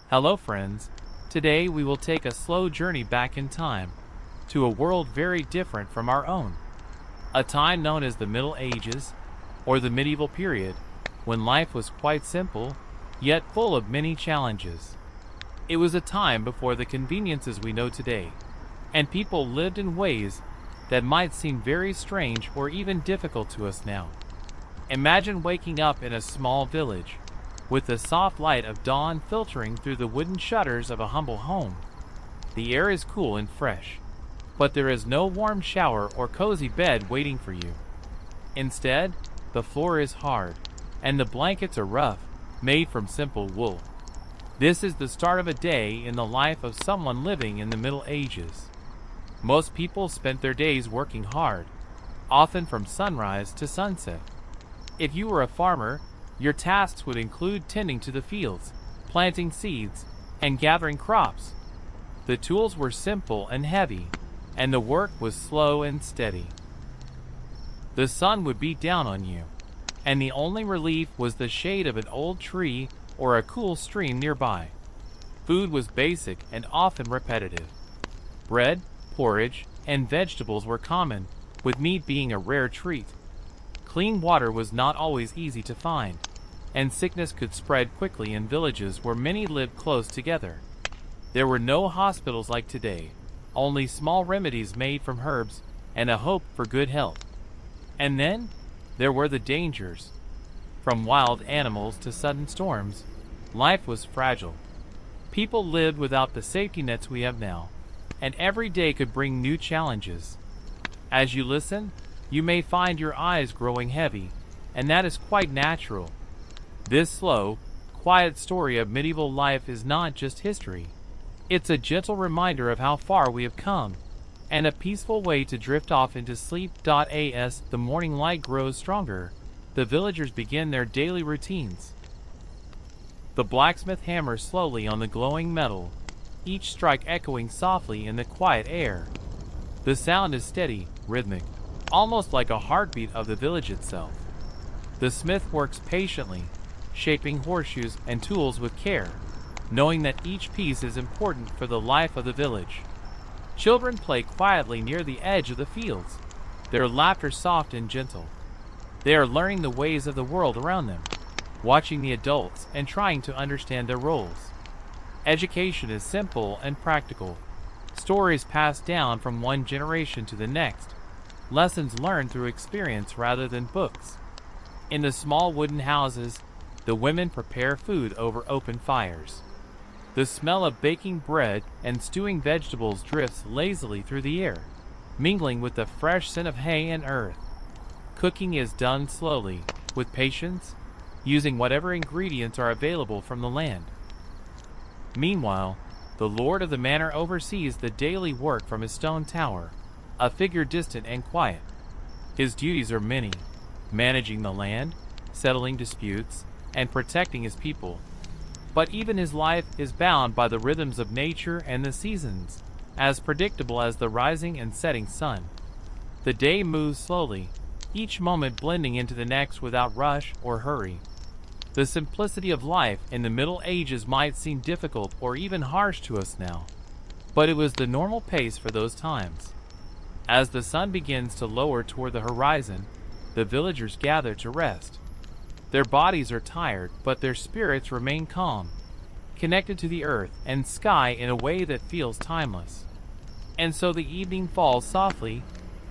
Hello friends, today we will take a slow journey back in time, to a world very different from our own. A time known as the Middle Ages, or the medieval period, when life was quite simple, yet full of many challenges. It was a time before the conveniences we know today, and people lived in ways that might seem very strange or even difficult to us now. Imagine waking up in a small village, with the soft light of dawn filtering through the wooden shutters of a humble home. The air is cool and fresh, but there is no warm shower or cozy bed waiting for you. Instead, the floor is hard, and the blankets are rough, made from simple wool. This is the start of a day in the life of someone living in the Middle Ages. Most people spent their days working hard, often from sunrise to sunset. If you were a farmer, your tasks would include tending to the fields, planting seeds, and gathering crops. The tools were simple and heavy, and the work was slow and steady. The sun would beat down on you, and the only relief was the shade of an old tree or a cool stream nearby. Food was basic and often repetitive. Bread, porridge, and vegetables were common, with meat being a rare treat. Clean water was not always easy to find, and sickness could spread quickly in villages where many lived close together. There were no hospitals like today, only small remedies made from herbs and a hope for good health. And then there were the dangers. From wild animals to sudden storms, life was fragile. People lived without the safety nets we have now, and every day could bring new challenges. As you listen, you may find your eyes growing heavy, and that is quite natural. This slow, quiet story of medieval life is not just history. It's a gentle reminder of how far we have come, and a peaceful way to drift off into sleep. As the morning light grows stronger, the villagers begin their daily routines. The blacksmith hammers slowly on the glowing metal, each strike echoing softly in the quiet air. The sound is steady, rhythmic, almost like a heartbeat of the village itself. The smith works patiently, shaping horseshoes and tools with care, knowing that each piece is important for the life of the village. Children play quietly near the edge of the fields, their laughter soft and gentle. They are learning the ways of the world around them, watching the adults and trying to understand their roles. Education is simple and practical. Stories passed down from one generation to the next, lessons learned through experience rather than books. In the small wooden houses, the women prepare food over open fires. The smell of baking bread and stewing vegetables drifts lazily through the air, mingling with the fresh scent of hay and earth. Cooking is done slowly, with patience, using whatever ingredients are available from the land. Meanwhile, the lord of the manor oversees the daily work from his stone tower, a figure distant and quiet. His duties are many: managing the land, settling disputes, and protecting his people. But even his life is bound by the rhythms of nature and the seasons, as predictable as the rising and setting sun. The day moves slowly, each moment blending into the next without rush or hurry. The simplicity of life in the Middle Ages might seem difficult or even harsh to us now, but it was the normal pace for those times. As the sun begins to lower toward the horizon, the villagers gather to rest. Their bodies are tired, but their spirits remain calm, connected to the earth and sky in a way that feels timeless. And so the evening falls softly,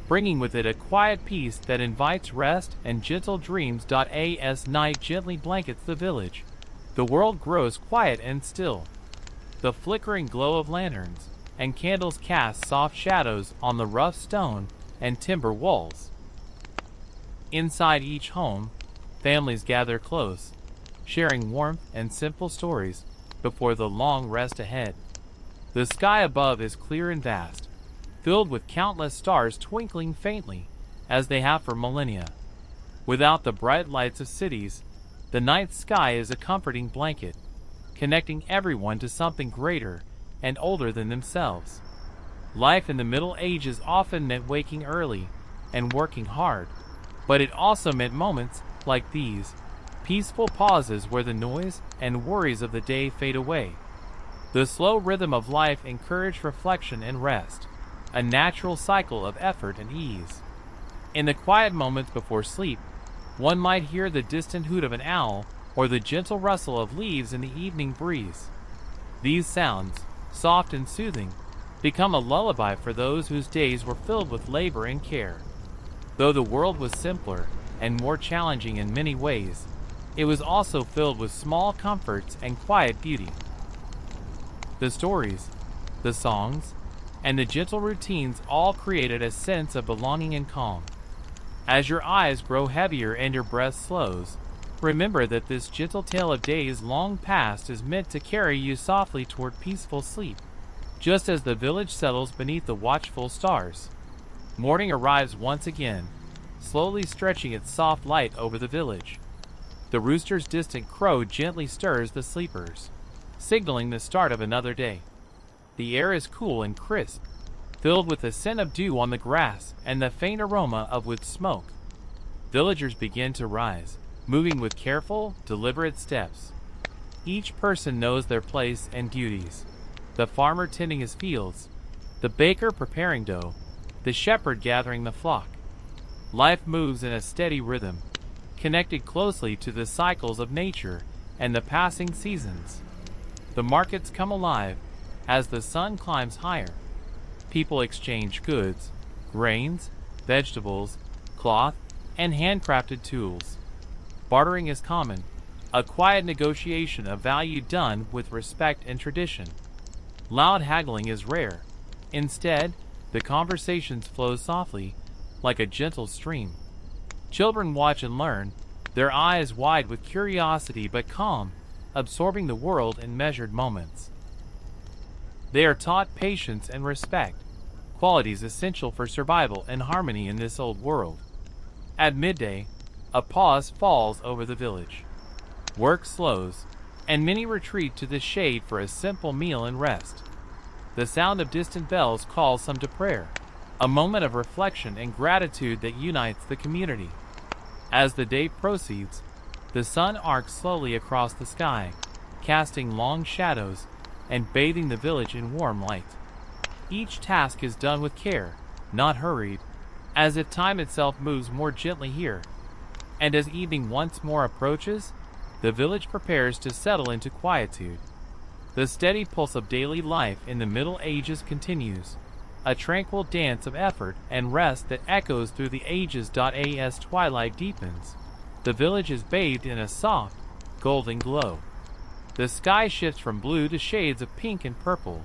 bringing with it a quiet peace that invites rest and gentle dreams. As night gently blankets the village, the world grows quiet and still. The flickering glow of lanterns and candles cast soft shadows on the rough stone and timber walls. Inside each home, families gather close, sharing warmth and simple stories before the long rest ahead. The sky above is clear and vast, filled with countless stars twinkling faintly, as they have for millennia. Without the bright lights of cities, the night sky is a comforting blanket, connecting everyone to something greater and older than themselves. Life in the Middle Ages often meant waking early and working hard, but it also meant moments like these, peaceful pauses where the noise and worries of the day fade away. The slow rhythm of life encouraged reflection and rest, a natural cycle of effort and ease. In the quiet moments before sleep, one might hear the distant hoot of an owl or the gentle rustle of leaves in the evening breeze. These sounds, soft and soothing, become a lullaby for those whose days were filled with labor and care. Though the world was simpler and more challenging in many ways, it was also filled with small comforts and quiet beauty. The stories, the songs, and the gentle routines all created a sense of belonging and calm. As your eyes grow heavier and your breath slows, remember that this gentle tale of days long past is meant to carry you softly toward peaceful sleep. Just as the village settles beneath the watchful stars, morning arrives once again, slowly stretching its soft light over the village. The rooster's distant crow gently stirs the sleepers, signaling the start of another day. The air is cool and crisp, filled with the scent of dew on the grass and the faint aroma of wood smoke. Villagers begin to rise, moving with careful, deliberate steps. Each person knows their place and duties. The farmer tending his fields, the baker preparing dough, the shepherd gathering the flock. Life moves in a steady rhythm, connected closely to the cycles of nature and the passing seasons. The markets come alive as the sun climbs higher. People exchange goods, grains, vegetables, cloth, and handcrafted tools. Bartering is common, a quiet negotiation of value done with respect and tradition. Loud haggling is rare. Instead, the conversations flow softly, like a gentle stream. Children watch and learn, their eyes wide with curiosity but calm, absorbing the world in measured moments. They are taught patience and respect, qualities essential for survival and harmony in this old world. At midday, a pause falls over the village. Work slows, and many retreat to the shade for a simple meal and rest. The sound of distant bells calls some to prayer, a moment of reflection and gratitude that unites the community. As the day proceeds, the sun arcs slowly across the sky, casting long shadows and bathing the village in warm light. Each task is done with care, not hurried, as if time itself moves more gently here. And as evening once more approaches, the village prepares to settle into quietude. The steady pulse of daily life in the Middle Ages continues, a tranquil dance of effort and rest that echoes through the ages. As twilight deepens, the village is bathed in a soft, golden glow. The sky shifts from blue to shades of pink and purple,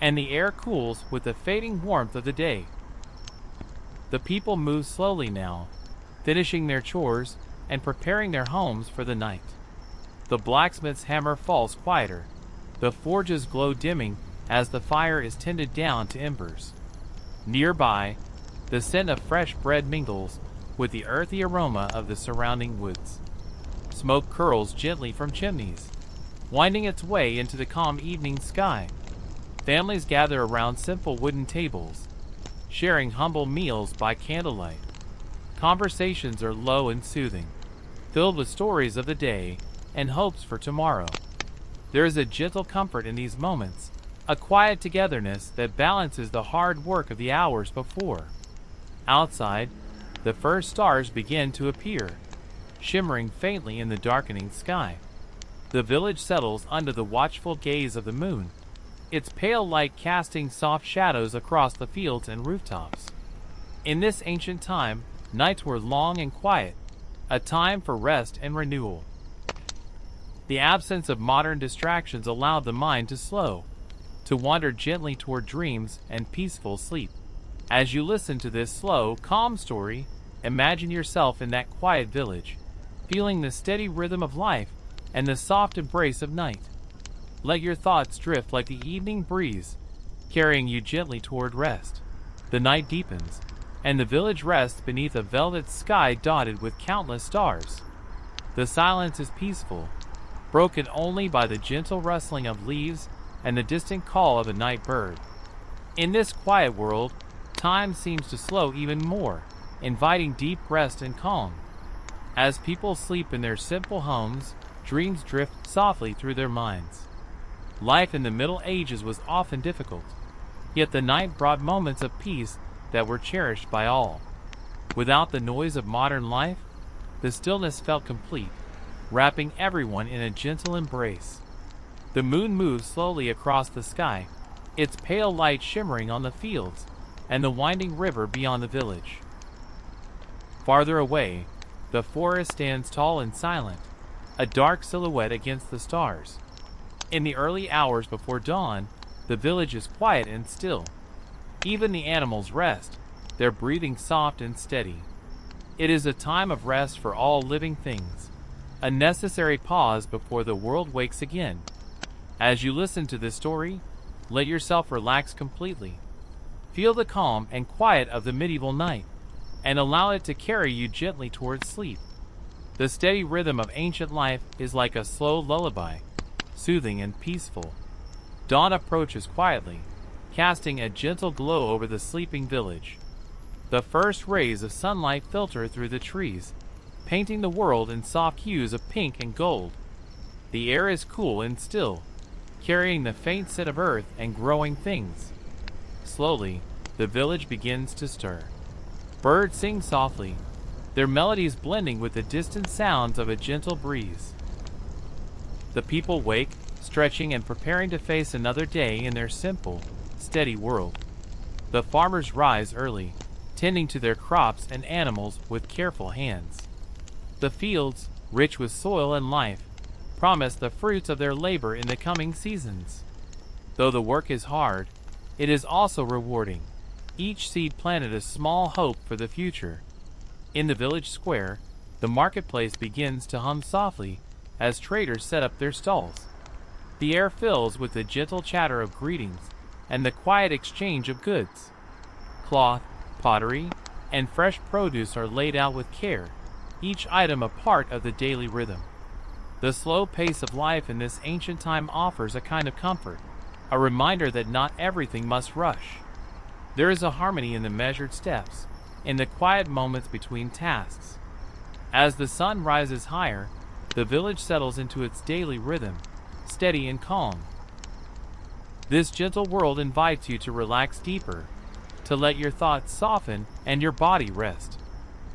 and the air cools with the fading warmth of the day. The people move slowly now, finishing their chores and preparing their homes for the night. The blacksmith's hammer falls quieter, the forge's glow dimming as the fire is tended down to embers. Nearby, the scent of fresh bread mingles with the earthy aroma of the surrounding woods. Smoke curls gently from chimneys, winding its way into the calm evening sky. Families gather around simple wooden tables, sharing humble meals by candlelight. Conversations are low and soothing, filled with stories of the day and hopes for tomorrow. There is a gentle comfort in these moments, a quiet togetherness that balances the hard work of the hours before. Outside, the first stars begin to appear, shimmering faintly in the darkening sky. The village settles under the watchful gaze of the moon, its pale light casting soft shadows across the fields and rooftops. In this ancient time, nights were long and quiet, a time for rest and renewal. The absence of modern distractions allowed the mind to slow, to wander gently toward dreams and peaceful sleep. As you listen to this slow, calm story, imagine yourself in that quiet village, feeling the steady rhythm of life and the soft embrace of night. Let your thoughts drift like the evening breeze, carrying you gently toward rest. The night deepens, and the village rests beneath a velvet sky dotted with countless stars. The silence is peaceful, broken only by the gentle rustling of leaves and the distant call of a night bird. In this quiet world, time seems to slow even more, inviting deep rest and calm. As people sleep in their simple homes, dreams drift softly through their minds. Life in the Middle Ages was often difficult, yet the night brought moments of peace that were cherished by all. Without the noise of modern life, the stillness felt complete, wrapping everyone in a gentle embrace. The moon moved slowly across the sky, its pale light shimmering on the fields and the winding river beyond the village. Farther away, the forest stands tall and silent, a dark silhouette against the stars. In the early hours before dawn, the village is quiet and still. Even the animals rest, their breathing soft and steady. It is a time of rest for all living things, a necessary pause before the world wakes again. As you listen to this story, let yourself relax completely. Feel the calm and quiet of the medieval night, and allow it to carry you gently towards sleep. The steady rhythm of ancient life is like a slow lullaby, soothing and peaceful. Dawn approaches quietly, casting a gentle glow over the sleeping village. The first rays of sunlight filter through the trees, painting the world in soft hues of pink and gold. The air is cool and still, carrying the faint scent of earth and growing things. Slowly, the village begins to stir. Birds sing softly, their melodies blending with the distant sounds of a gentle breeze. The people wake, stretching and preparing to face another day in their simple, steady world. The farmers rise early, tending to their crops and animals with careful hands. The fields, rich with soil and life, promise the fruits of their labor in the coming seasons. Though the work is hard, it is also rewarding. Each seed planted a small hope for the future. In the village square, the marketplace begins to hum softly as traders set up their stalls. The air fills with the gentle chatter of greetings and the quiet exchange of goods. Cloth, pottery, and fresh produce are laid out with care, each item a part of the daily rhythm. The slow pace of life in this ancient time offers a kind of comfort, a reminder that not everything must rush. There is a harmony in the measured steps, in the quiet moments between tasks. As the sun rises higher, the village settles into its daily rhythm, steady and calm. This gentle world invites you to relax deeper, to let your thoughts soften and your body rest.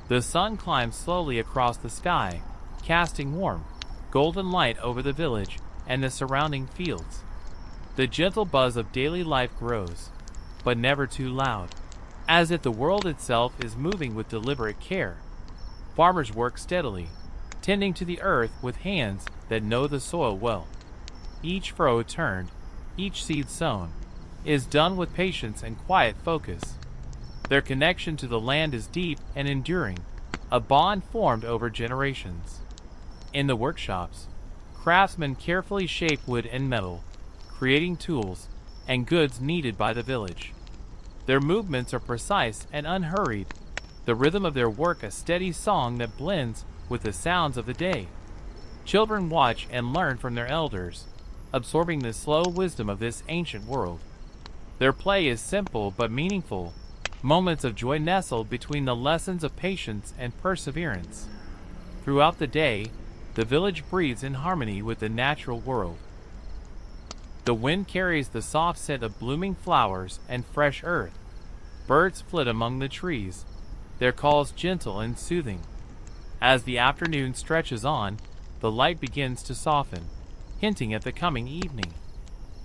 The sun climbs slowly across the sky, casting warm, golden light over the village and the surrounding fields. The gentle buzz of daily life grows, but never too loud, as if the world itself is moving with deliberate care. Farmers work steadily, tending to the earth with hands that know the soil well. Each furrow turned, each seed sown, is done with patience and quiet focus. Their connection to the land is deep and enduring, a bond formed over generations. In the workshops, craftsmen carefully shape wood and metal, creating tools and goods needed by the village. Their movements are precise and unhurried, the rhythm of their work a steady song that blends with the sounds of the day. Children watch and learn from their elders, absorbing the slow wisdom of this ancient world. Their play is simple but meaningful, moments of joy nestled between the lessons of patience and perseverance. Throughout the day, the village breathes in harmony with the natural world. The wind carries the soft scent of blooming flowers and fresh earth. Birds flit among the trees, their calls gentle and soothing. As the afternoon stretches on, the light begins to soften, hinting at the coming evening.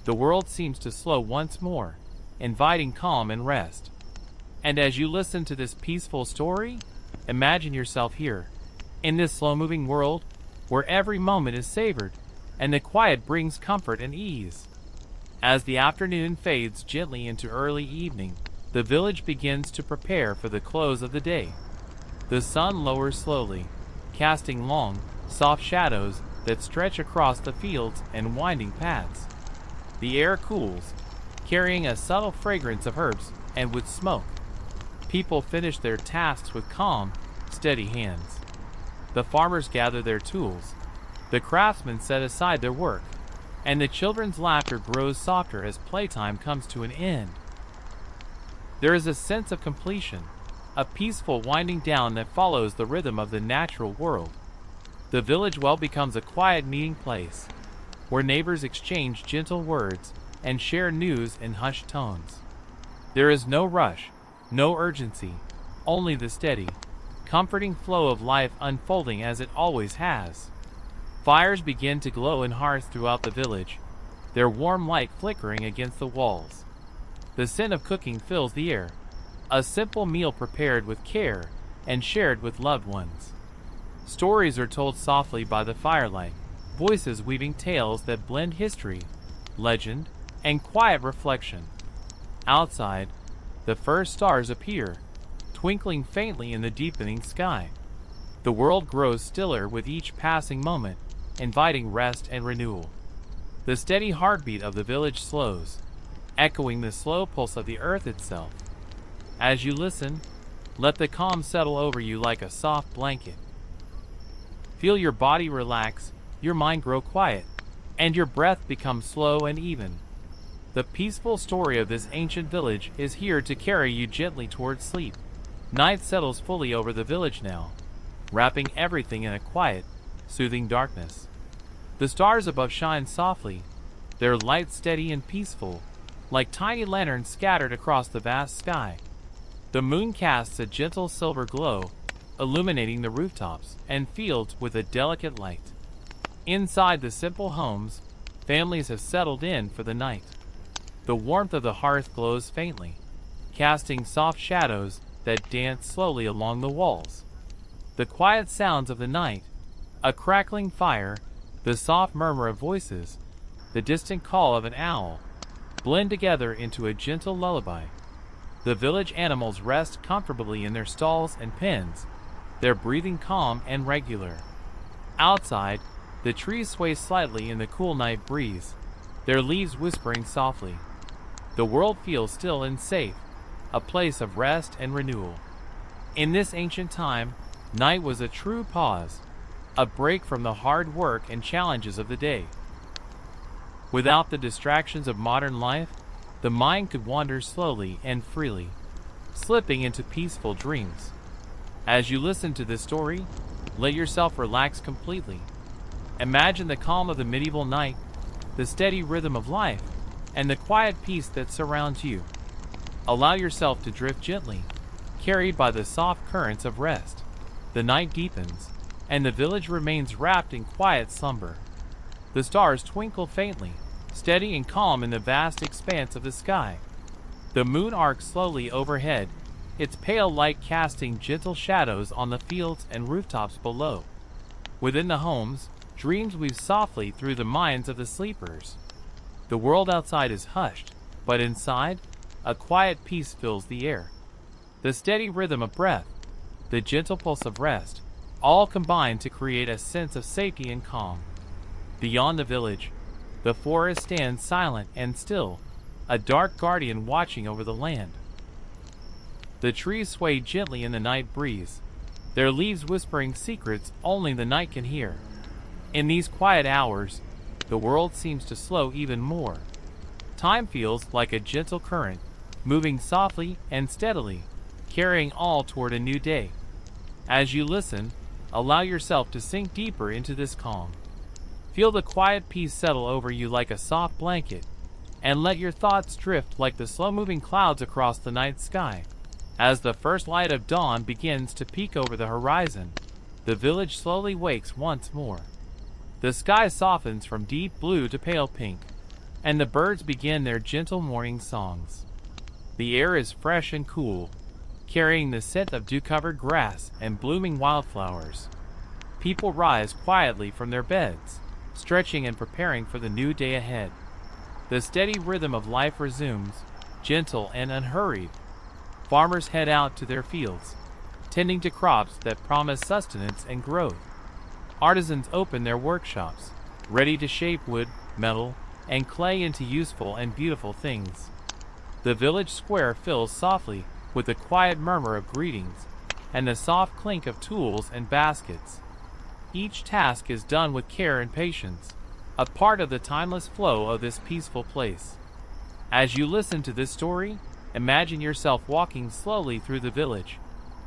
The world seems to slow once more, inviting calm and rest. And as you listen to this peaceful story, imagine yourself here, in this slow-moving world, where every moment is savored, and the quiet brings comfort and ease. As the afternoon fades gently into early evening, the village begins to prepare for the close of the day. The sun lowers slowly, casting long, soft shadows that stretch across the fields and winding paths. The air cools, carrying a subtle fragrance of herbs and wood smoke. People finish their tasks with calm, steady hands. The farmers gather their tools, the craftsmen set aside their work, and the children's laughter grows softer as playtime comes to an end. There is a sense of completion, a peaceful winding down that follows the rhythm of the natural world. The village well becomes a quiet meeting place, where neighbors exchange gentle words and share news in hushed tones. There is no rush, no urgency, only the steady, comforting flow of life unfolding as it always has. Fires begin to glow in hearths throughout the village, their warm light flickering against the walls. The scent of cooking fills the air, a simple meal prepared with care and shared with loved ones. Stories are told softly by the firelight, voices weaving tales that blend history, legend, and quiet reflection. Outside, the first stars appear, twinkling faintly in the deepening sky. The world grows stiller with each passing moment, inviting rest and renewal. The steady heartbeat of the village slows, echoing the slow pulse of the earth itself. As you listen, let the calm settle over you like a soft blanket. Feel your body relax, your mind grow quiet, and your breath become slow and even. The peaceful story of this ancient village is here to carry you gently towards sleep. Night settles fully over the village now, wrapping everything in a quiet, soothing darkness. The stars above shine softly, their light steady and peaceful, like tiny lanterns scattered across the vast sky. The moon casts a gentle silver glow, illuminating the rooftops and fields with a delicate light. Inside the simple homes, families have settled in for the night. The warmth of the hearth glows faintly, casting soft shadows that dance slowly along the walls. The quiet sounds of the night, a crackling fire, the soft murmur of voices, the distant call of an owl, blend together into a gentle lullaby. The village animals rest comfortably in their stalls and pens, their breathing calm and regular. Outside, the trees sway slightly in the cool night breeze, their leaves whispering softly. The world feels still and safe, a place of rest and renewal. In this ancient time, night was a true pause, a break from the hard work and challenges of the day. Without the distractions of modern life, the mind could wander slowly and freely, slipping into peaceful dreams. As you listen to this story, let yourself relax completely. Imagine the calm of the medieval night, the steady rhythm of life, and the quiet peace that surrounds you. Allow yourself to drift gently, carried by the soft currents of rest. The night deepens, and the village remains wrapped in quiet slumber. The stars twinkle faintly, steady and calm in the vast expanse of the sky. The moon arcs slowly overhead, its pale light casting gentle shadows on the fields and rooftops below. Within the homes, dreams weave softly through the minds of the sleepers. The world outside is hushed, but inside, a quiet peace fills the air. The steady rhythm of breath, the gentle pulse of rest, all combine to create a sense of safety and calm. Beyond the village, the forest stands silent and still, a dark guardian watching over the land. The trees sway gently in the night breeze, their leaves whispering secrets only the night can hear. In these quiet hours, the world seems to slow even more. Time feels like a gentle current, moving softly and steadily, carrying all toward a new day. As you listen, allow yourself to sink deeper into this calm. Feel the quiet peace settle over you like a soft blanket, and let your thoughts drift like the slow-moving clouds across the night sky. As the first light of dawn begins to peek over the horizon, the village slowly wakes once more. The sky softens from deep blue to pale pink, and the birds begin their gentle morning songs. The air is fresh and cool, carrying the scent of dew-covered grass and blooming wildflowers. People rise quietly from their beds, stretching and preparing for the new day ahead. The steady rhythm of life resumes, gentle and unhurried. Farmers head out to their fields, tending to crops that promise sustenance and growth. Artisans open their workshops, ready to shape wood, metal, and clay into useful and beautiful things. The village square fills softly with the quiet murmur of greetings and the soft clink of tools and baskets. Each task is done with care and patience, a part of the timeless flow of this peaceful place. As you listen to this story, imagine yourself walking slowly through the village,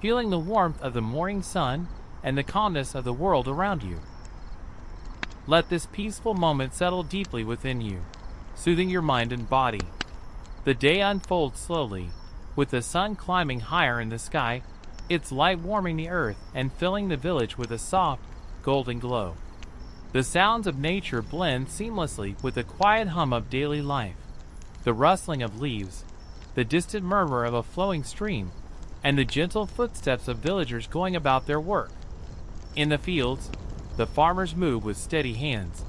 feeling the warmth of the morning sun and the calmness of the world around you. Let this peaceful moment settle deeply within you, soothing your mind and body. The day unfolds slowly, with the sun climbing higher in the sky, its light warming the earth and filling the village with a soft, golden glow. The sounds of nature blend seamlessly with the quiet hum of daily life. The rustling of leaves, the distant murmur of a flowing stream, and the gentle footsteps of villagers going about their work. In the fields, the farmers move with steady hands,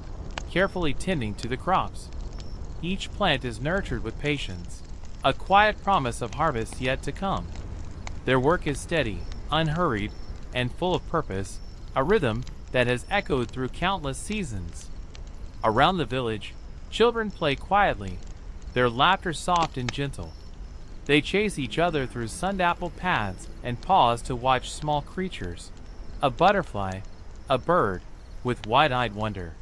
carefully tending to the crops. Each plant is nurtured with patience, a quiet promise of harvest yet to come. Their work is steady, unhurried, and full of purpose, a rhythm that has echoed through countless seasons. Around the village, children play quietly, their laughter soft and gentle. They chase each other through sun-dappled paths and pause to watch small creatures, a butterfly, a bird, with wide-eyed wonder.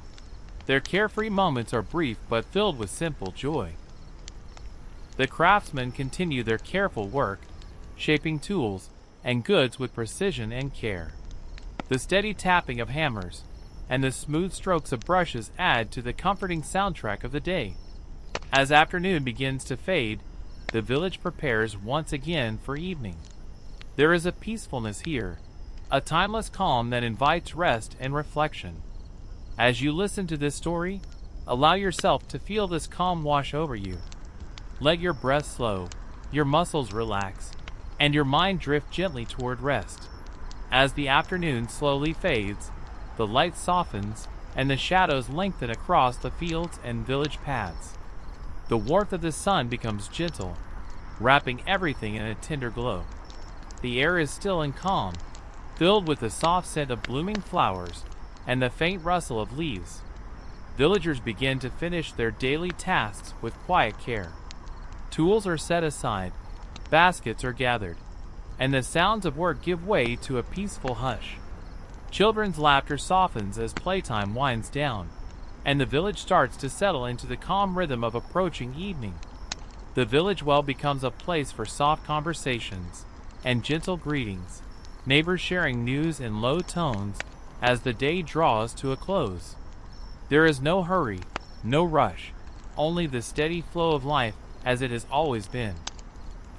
Their carefree moments are brief but filled with simple joy. The craftsmen continue their careful work, shaping tools and goods with precision and care. The steady tapping of hammers and the smooth strokes of brushes add to the comforting soundtrack of the day. As afternoon begins to fade, the village prepares once again for evening. There is a peacefulness here, a timeless calm that invites rest and reflection. As you listen to this story, allow yourself to feel this calm wash over you. Let your breath slow, your muscles relax, and your mind drift gently toward rest. As the afternoon slowly fades, the light softens and the shadows lengthen across the fields and village paths. The warmth of the sun becomes gentle, wrapping everything in a tender glow. The air is still and calm, filled with the soft scent of blooming flowers and the faint rustle of leaves. Villagers begin to finish their daily tasks with quiet care. Tools are set aside, baskets are gathered, and the sounds of work give way to a peaceful hush. Children's laughter softens as playtime winds down, and the village starts to settle into the calm rhythm of approaching evening. The village well becomes a place for soft conversations and gentle greetings, neighbors sharing news in low tones as the day draws to a close. There is no hurry, no rush, only the steady flow of life as it has always been.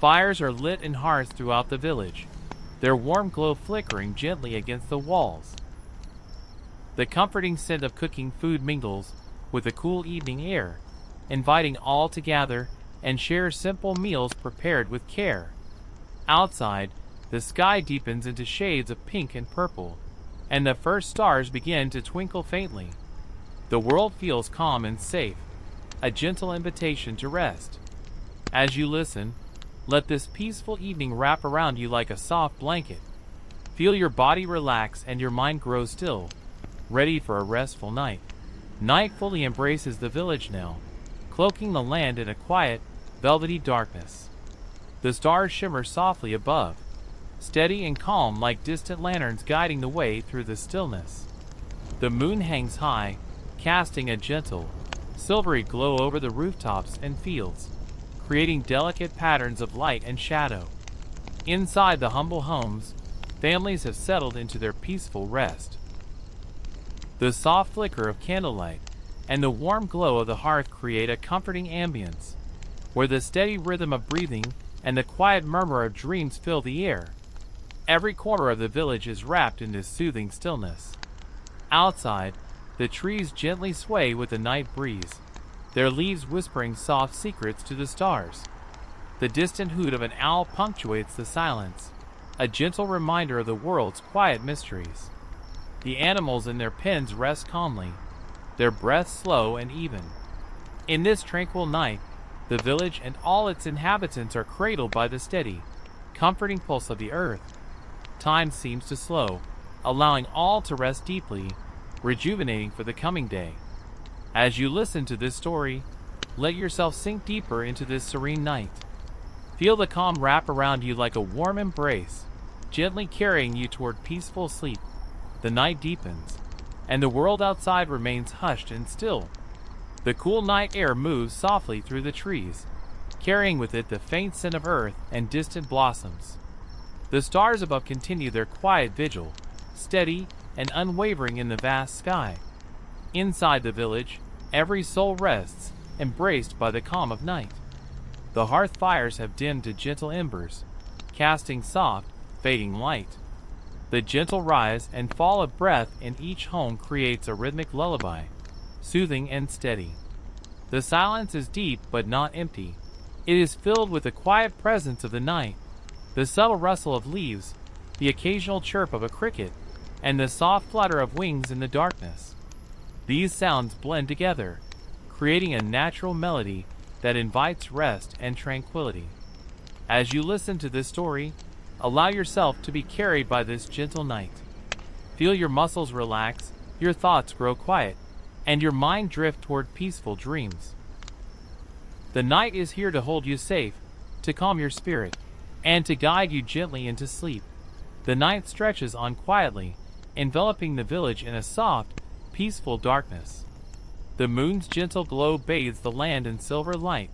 Fires are lit in hearths throughout the village, their warm glow flickering gently against the walls. The comforting scent of cooking food mingles with the cool evening air, inviting all to gather and share simple meals prepared with care. Outside, the sky deepens into shades of pink and purple, and the first stars begin to twinkle faintly. The world feels calm and safe, a gentle invitation to rest. As you listen, let this peaceful evening wrap around you like a soft blanket. Feel your body relax and your mind grow still, ready for a restful night. Night fully embraces the village now, cloaking the land in a quiet, velvety darkness. The stars shimmer softly above, steady and calm like distant lanterns guiding the way through the stillness. The moon hangs high, casting a gentle, silvery glow over the rooftops and fields, creating delicate patterns of light and shadow. Inside the humble homes, families have settled into their peaceful rest. The soft flicker of candlelight and the warm glow of the hearth create a comforting ambience, where the steady rhythm of breathing and the quiet murmur of dreams fill the air. Every corner of the village is wrapped in this soothing stillness. Outside, the trees gently sway with the night breeze, their leaves whispering soft secrets to the stars. The distant hoot of an owl punctuates the silence, a gentle reminder of the world's quiet mysteries. The animals in their pens rest calmly, their breaths slow and even. In this tranquil night, the village and all its inhabitants are cradled by the steady, comforting pulse of the earth. Time seems to slow, allowing all to rest deeply, rejuvenating for the coming day. As you listen to this story, let yourself sink deeper into this serene night. Feel the calm wrap around you like a warm embrace, gently carrying you toward peaceful sleep. The night deepens, and the world outside remains hushed and still. The cool night air moves softly through the trees, carrying with it the faint scent of earth and distant blossoms. The stars above continue their quiet vigil, steady and unwavering in the vast sky. Inside the village, every soul rests, embraced by the calm of night. The hearth fires have dimmed to gentle embers, casting soft, fading light. The gentle rise and fall of breath in each home creates a rhythmic lullaby, soothing and steady. The silence is deep but not empty. It is filled with the quiet presence of the night, the subtle rustle of leaves, the occasional chirp of a cricket, and the soft flutter of wings in the darkness. These sounds blend together, creating a natural melody that invites rest and tranquility. As you listen to this story, allow yourself to be carried by this gentle night. Feel your muscles relax, your thoughts grow quiet, and your mind drift toward peaceful dreams. The night is here to hold you safe, to calm your spirit, and to guide you gently into sleep. The night stretches on quietly, enveloping the village in a soft, peaceful darkness. The moon's gentle glow bathes the land in silver light,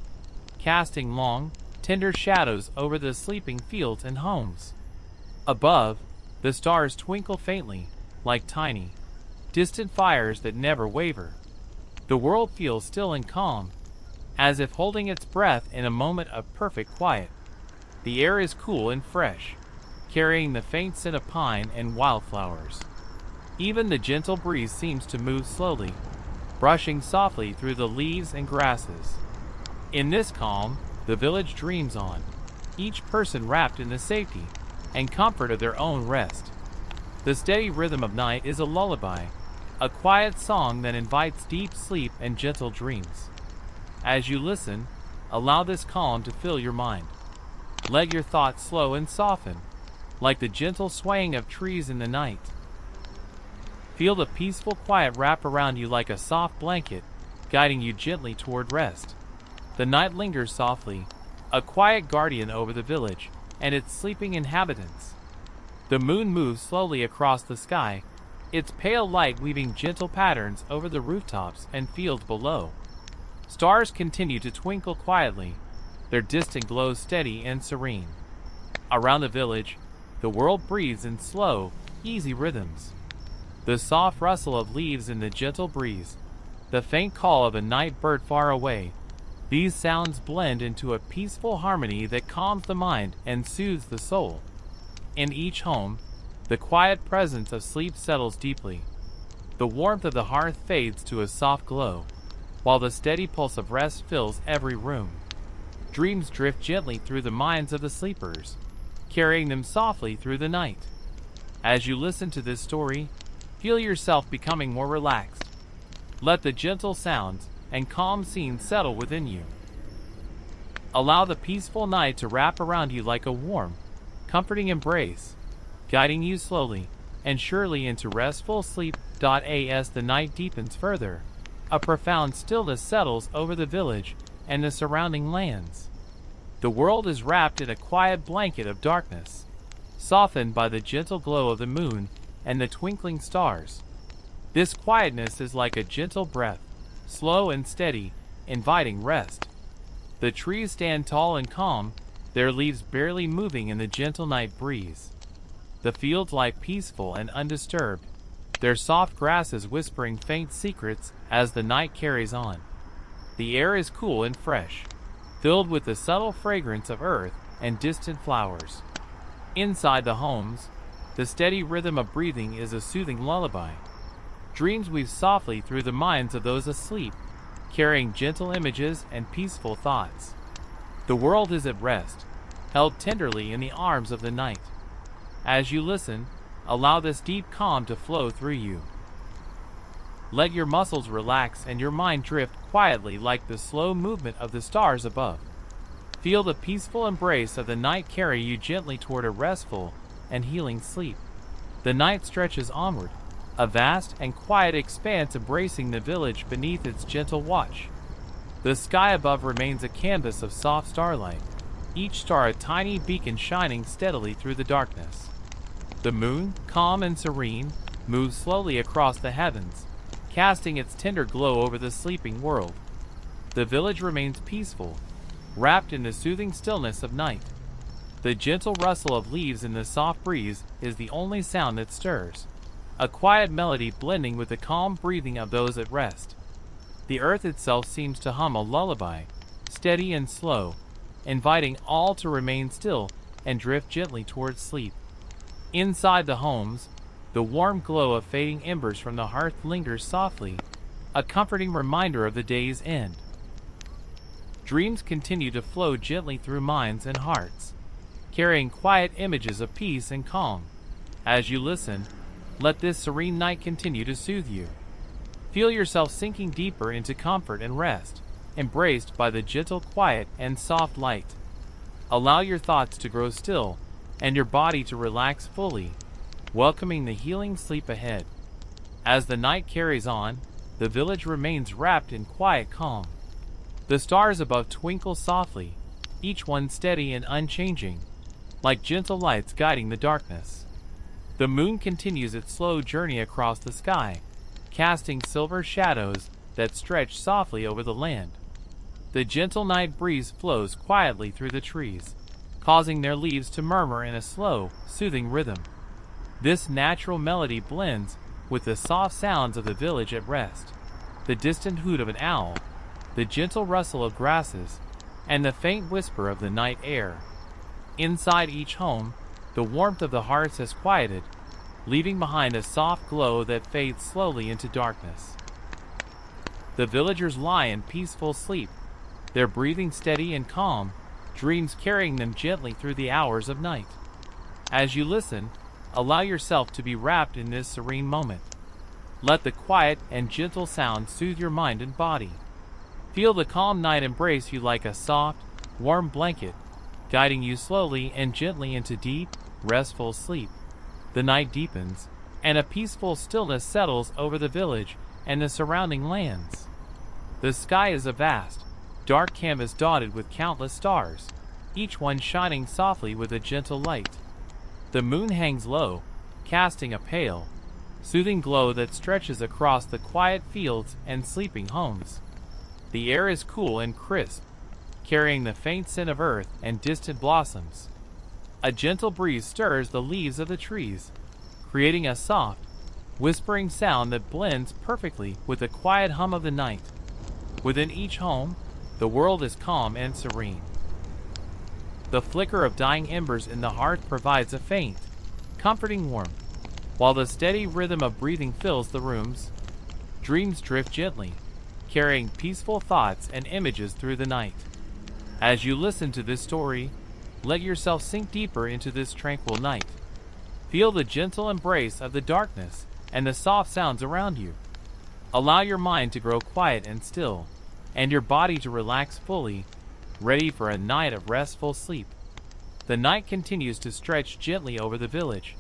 casting long, tender shadows over the sleeping fields and homes. Above, the stars twinkle faintly, like tiny, distant fires that never waver. The world feels still and calm, as if holding its breath in a moment of perfect quiet. The air is cool and fresh, carrying the faint scent of pine and wildflowers. Even the gentle breeze seems to move slowly, brushing softly through the leaves and grasses. In this calm, the village dreams on, each person wrapped in the safety and comfort of their own rest. The steady rhythm of night is a lullaby, a quiet song that invites deep sleep and gentle dreams. As you listen, allow this calm to fill your mind. Let your thoughts slow and soften, like the gentle swaying of trees in the night. Feel the peaceful quiet wrap around you like a soft blanket, guiding you gently toward rest. The night lingers softly, a quiet guardian over the village and its sleeping inhabitants. The moon moves slowly across the sky, its pale light weaving gentle patterns over the rooftops and fields below. Stars continue to twinkle quietly, their distant glow steady and serene. Around the village, the world breathes in slow, easy rhythms. The soft rustle of leaves in the gentle breeze, the faint call of a night bird far away, these sounds blend into a peaceful harmony that calms the mind and soothes the soul. In each home, the quiet presence of sleep settles deeply. The warmth of the hearth fades to a soft glow, while the steady pulse of rest fills every room. Dreams drift gently through the minds of the sleepers, carrying them softly through the night. As you listen to this story, feel yourself becoming more relaxed. Let the gentle sounds and calm scenes settle within you. Allow the peaceful night to wrap around you like a warm, comforting embrace, guiding you slowly and surely into restful sleep. As the night deepens further, a profound stillness settles over the village and the surrounding lands. The world is wrapped in a quiet blanket of darkness, softened by the gentle glow of the moon and the twinkling stars. This quietness is like a gentle breath, slow and steady, inviting rest. The trees stand tall and calm, their leaves barely moving in the gentle night breeze. The fields lie peaceful and undisturbed, their soft grasses whispering faint secrets as the night carries on. The air is cool and fresh, filled with the subtle fragrance of earth and distant flowers. Inside the homes, the steady rhythm of breathing is a soothing lullaby. Dreams weave softly through the minds of those asleep, carrying gentle images and peaceful thoughts. The world is at rest, held tenderly in the arms of the night. As you listen, allow this deep calm to flow through you. Let your muscles relax and your mind drift quietly like the slow movement of the stars above. Feel the peaceful embrace of the night carry you gently toward a restful and healing sleep. The night stretches onward, a vast and quiet expanse embracing the village beneath its gentle watch. The sky above remains a canvas of soft starlight, each star a tiny beacon shining steadily through the darkness. The moon, calm and serene, moves slowly across the heavens, casting its tender glow over the sleeping world. The village remains peaceful, wrapped in the soothing stillness of night. The gentle rustle of leaves in the soft breeze is the only sound that stirs, a quiet melody blending with the calm breathing of those at rest. The earth itself seems to hum a lullaby, steady and slow, inviting all to remain still and drift gently towards sleep. Inside the homes, the warm glow of fading embers from the hearth lingers softly, a comforting reminder of the day's end. Dreams continue to flow gently through minds and hearts, carrying quiet images of peace and calm. As you listen, let this serene night continue to soothe you. Feel yourself sinking deeper into comfort and rest, embraced by the gentle quiet and soft light. Allow your thoughts to grow still and your body to relax fully, welcoming the healing sleep ahead. As the night carries on, the village remains wrapped in quiet calm. The stars above twinkle softly, each one steady and unchanging, like gentle lights guiding the darkness. The moon continues its slow journey across the sky, casting silver shadows that stretch softly over the land. The gentle night breeze flows quietly through the trees, causing their leaves to murmur in a slow, soothing rhythm. This natural melody blends with the soft sounds of the village at rest, the distant hoot of an owl, the gentle rustle of grasses, and the faint whisper of the night air. Inside each home, the warmth of the hearths has quieted, leaving behind a soft glow that fades slowly into darkness. The villagers lie in peaceful sleep, their breathing steady and calm, dreams carrying them gently through the hours of night. As you listen, allow yourself to be wrapped in this serene moment. Let the quiet and gentle sound soothe your mind and body. Feel the calm night embrace you like a soft, warm blanket, guiding you slowly and gently into deep, restful sleep. The night deepens, and a peaceful stillness settles over the village and the surrounding lands. The sky is a vast, dark canvas dotted with countless stars, each one shining softly with a gentle light. The moon hangs low, casting a pale, soothing glow that stretches across the quiet fields and sleeping homes. The air is cool and crisp, carrying the faint scent of earth and distant blossoms. A gentle breeze stirs the leaves of the trees, creating a soft, whispering sound that blends perfectly with the quiet hum of the night. Within each home, the world is calm and serene. The flicker of dying embers in the hearth provides a faint, comforting warmth, while the steady rhythm of breathing fills the rooms. Dreams drift gently, carrying peaceful thoughts and images through the night. As you listen to this story, let yourself sink deeper into this tranquil night. Feel the gentle embrace of the darkness and the soft sounds around you. Allow your mind to grow quiet and still, and your body to relax fully, ready for a night of restful sleep. The night continues to stretch gently over the village,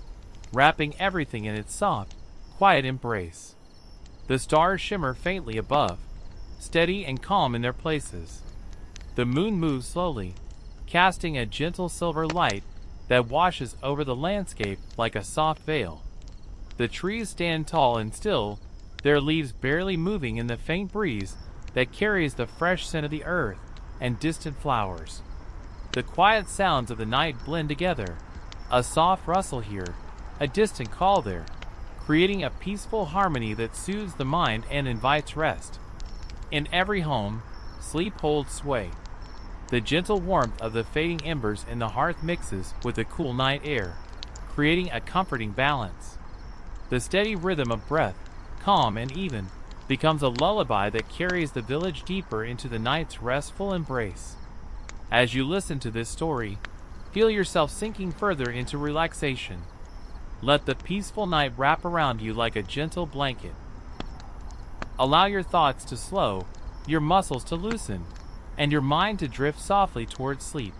wrapping everything in its soft, quiet embrace. The stars shimmer faintly above, steady and calm in their places. The moon moves slowly, casting a gentle silver light that washes over the landscape like a soft veil. The trees stand tall and still, their leaves barely moving in the faint breeze that carries the fresh scent of the earth and distant flowers. The quiet sounds of the night blend together, a soft rustle here, a distant call there, creating a peaceful harmony that soothes the mind and invites rest. In every home, sleep holds sway. The gentle warmth of the fading embers in the hearth mixes with the cool night air, creating a comforting balance. The steady rhythm of breath, calm and even, becomes a lullaby that carries the village deeper into the night's restful embrace. As you listen to this story, feel yourself sinking further into relaxation. Let the peaceful night wrap around you like a gentle blanket. Allow your thoughts to slow, your muscles to loosen, and your mind to drift softly towards sleep.